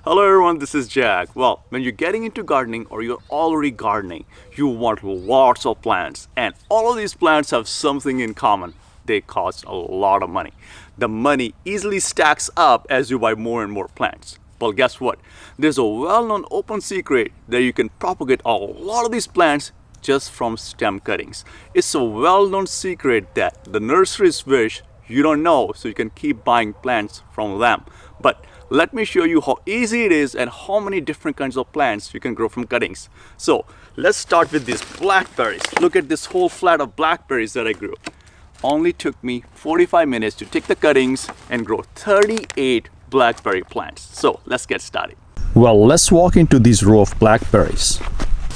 Hello everyone, this is Jack. Well, when you're getting into gardening or you're already gardening, you want lots of plants, and all of these plants have something in common. They cost a lot of money. The money easily stacks up as you buy more and more plants. Well, guess what? There's a well-known open secret that you can propagate a lot of these plants just from stem cuttings. It's a well-known secret that the nurseries wish you don't know, so you can keep buying plants from them. But let me show you how easy it is and how many different kinds of plants you can grow from cuttings. So let's start with these blackberries. Look at this whole flat of blackberries that I grew. Only took me 45 minutes to take the cuttings and grow 38 blackberry plants. So let's get started. Well, let's walk into this row of blackberries.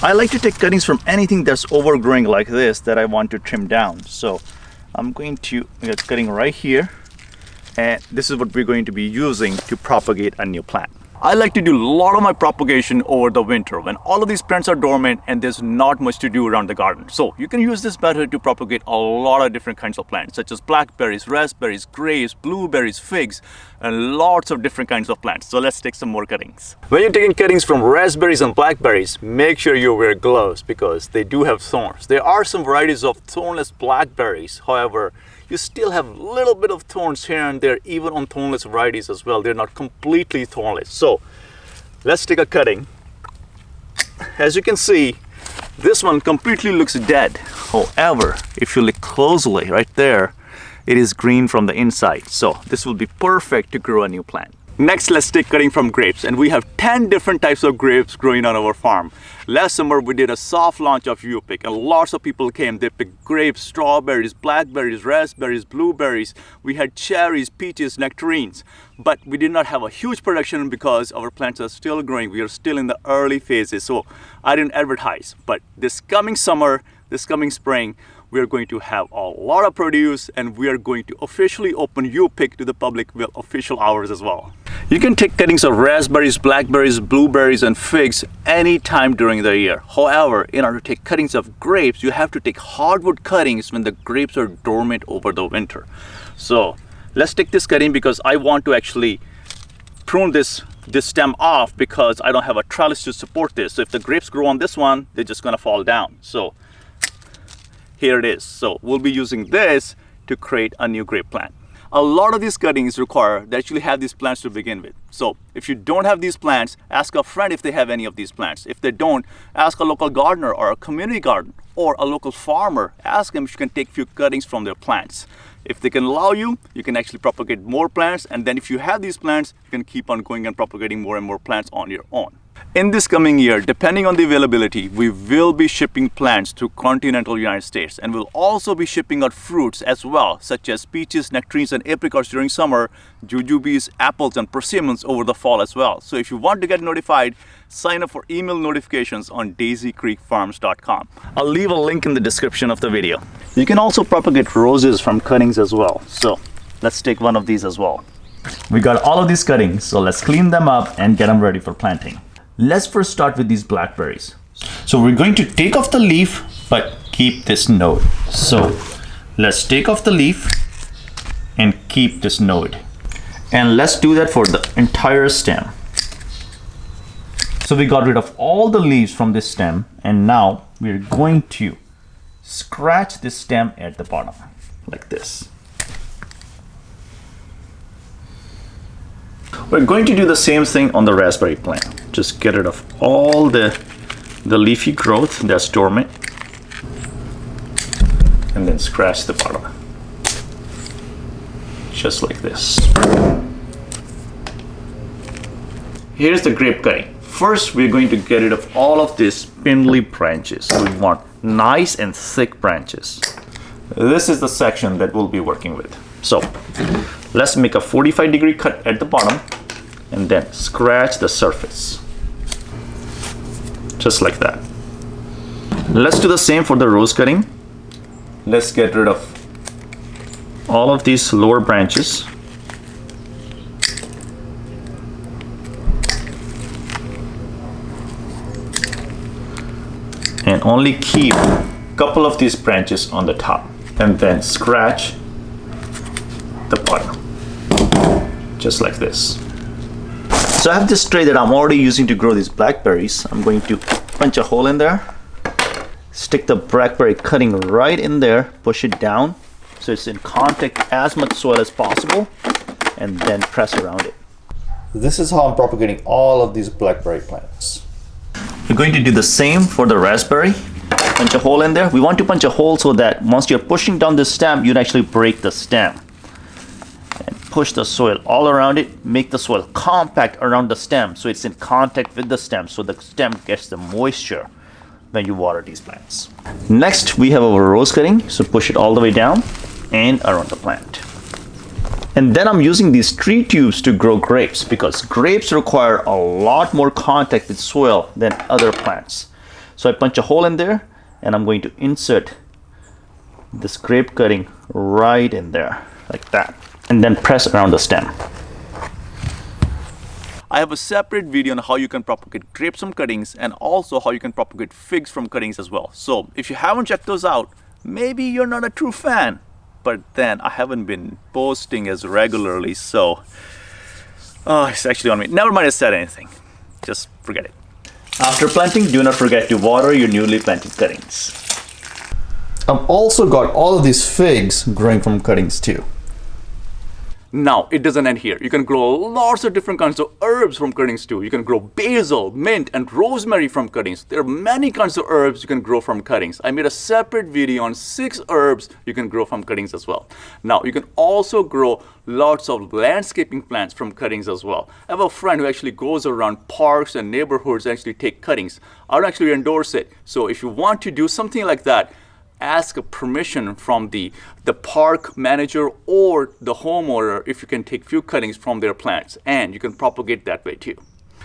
I like to take cuttings from anything that's overgrowing like this that I want to trim down. So I'm going to get cutting right here. And this is what we're going to be using to propagate a new plant. I like to do a lot of my propagation over the winter when all of these plants are dormant and there's not much to do around the garden. So you can use this method to propagate a lot of different kinds of plants, such as blackberries, raspberries, grapes, blueberries, figs, and lots of different kinds of plants. So let's take some more cuttings. When you're taking cuttings from raspberries and blackberries, make sure you wear gloves because they do have thorns. There are some varieties of thornless blackberries. However, you still have a little bit of thorns here and there, even on thornless varieties as well. They're not completely thornless. So let's take a cutting. As you can see, this one completely looks dead. However, if you look closely right there, it is green from the inside. So this will be perfect to grow a new plant. Next, let's take cutting from grapes, and we have 10 different types of grapes growing on our farm. Last summer, we did a soft launch of UPick, and lots of people came. They picked grapes, strawberries, blackberries, raspberries, blueberries. We had cherries, peaches, nectarines. But we did not have a huge production because our plants are still growing. We are still in the early phases, so I didn't advertise. But this coming summer, this coming spring, we are going to have a lot of produce, and we are going to officially open UPick to the public with official hours as well. You can take cuttings of raspberries, blackberries, blueberries, and figs anytime during the year. However, in order to take cuttings of grapes, you have to take hardwood cuttings when the grapes are dormant over the winter. So let's take this cutting because I want to actually prune this stem off because I don't have a trellis to support this. So if the grapes grow on this one, they're just gonna fall down. So here it is. So we'll be using this to create a new grape plant. A lot of these cuttings require that you actually have these plants to begin with. So if you don't have these plants, ask a friend if they have any of these plants. If they don't, ask a local gardener or a community gardener or a local farmer. Ask them if you can take a few cuttings from their plants. If they can allow you, you can actually propagate more plants, and then if you have these plants, you can keep on going and propagating more and more plants on your own. In this coming year, depending on the availability, we will be shipping plants to Continental United States, and we'll also be shipping out fruits as well, such as peaches, nectarines, and apricots during summer, jujubes, apples, and persimmons over the fall as well. So if you want to get notified, sign up for email notifications on daisycreekfarms.com. I'll leave a link in the description of the video. You can also propagate roses from cuttings as well. So let's take one of these as well. We got all of these cuttings, so let's clean them up and get them ready for planting. Let's first start with these blackberries. So we're going to take off the leaf, but keep this node. So let's take off the leaf and keep this node. And let's do that for the entire stem. So we got rid of all the leaves from this stem, and now we're going to scratch this stem at the bottom, like this. We're going to do the same thing on the raspberry plant. Just get rid of all the leafy growth that's dormant, and then scratch the bottom, just like this. Here's the grape cutting. First, we're going to get rid of all of these spindly branches. So we want nice and thick branches. This is the section that we'll be working with. So let's make a 45-degree cut at the bottom and then scratch the surface, just like that. Let's do the same for the rose cutting. Let's get rid of all of these lower branches. And only keep a couple of these branches on the top, and then scratch the bottom, just like this. So I have this tray that I'm already using to grow these blackberries. I'm going to punch a hole in there, stick the blackberry cutting right in there, push it down so it's in contact as much soil as possible, and then press around it. This is how I'm propagating all of these blackberry plants. We're going to do the same for the raspberry. Punch a hole in there. We want to punch a hole so that once you're pushing down the stem, you'd actually break the stem. And push the soil all around it. Make the soil compact around the stem so it's in contact with the stem, so the stem gets the moisture when you water these plants. Next, we have our rose cutting. So push it all the way down and around the plant. And then I'm using these tree tubes to grow grapes because grapes require a lot more contact with soil than other plants. So I punch a hole in there and I'm going to insert this grape cutting right in there like that, and then press around the stem. I have a separate video on how you can propagate grapes from cuttings and also how you can propagate figs from cuttings as well. So if you haven't checked those out, maybe you're not a true fan. But then I haven't been posting as regularly, so it's actually on me. Never mind, I said anything. Just forget it. After planting, do not forget to water your newly planted cuttings. I've also got all of these figs growing from cuttings too. Now, it doesn't end here. You can grow lots of different kinds of herbs from cuttings too. You can grow basil, mint, and rosemary from cuttings. There are many kinds of herbs you can grow from cuttings. I made a separate video on 6 herbs you can grow from cuttings as well. Now, you can also grow lots of landscaping plants from cuttings as well. I have a friend who actually goes around parks and neighborhoods and actually take cuttings. I would actually endorse it. So if you want to do something like that, ask a permission from the park manager or the homeowner if you can take few cuttings from their plants, and you can propagate that way too.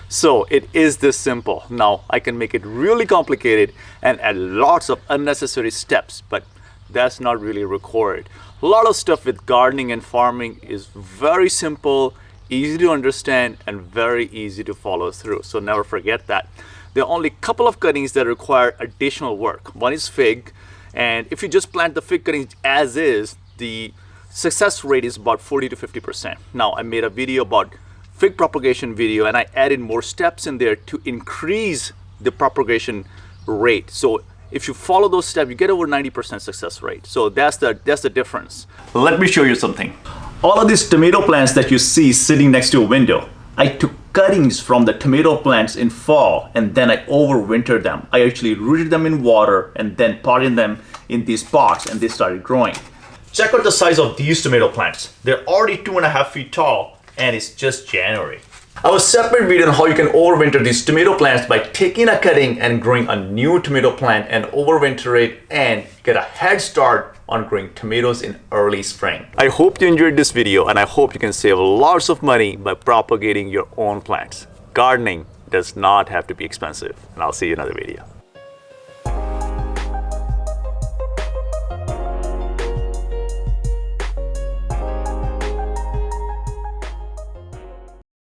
So it is this simple. Now I can make it really complicated and add lots of unnecessary steps, but that's not really required. A lot of stuff with gardening and farming is very simple, easy to understand, and very easy to follow through. So never forget that. There are only a couple of cuttings that require additional work. One is fig. And if you just plant the fig cuttings as is, the success rate is about 40 to 50%. Now, I made a video about fig propagation video, and I added more steps in there to increase the propagation rate. So if you follow those steps, you get over 90% success rate. So that's the difference. Let me show you something. All of these tomato plants that you see sitting next to a window, I took cuttings from the tomato plants in fall and then I overwintered them. I actually rooted them in water and then potted them in these pots and they started growing. Check out the size of these tomato plants. They're already 2.5 feet tall and it's just January. I have a separate video on how you can overwinter these tomato plants by taking a cutting and growing a new tomato plant and overwinter it and get a head start on growing tomatoes in early spring. I hope you enjoyed this video and I hope you can save lots of money by propagating your own plants. Gardening does not have to be expensive, and I'll see you in another video.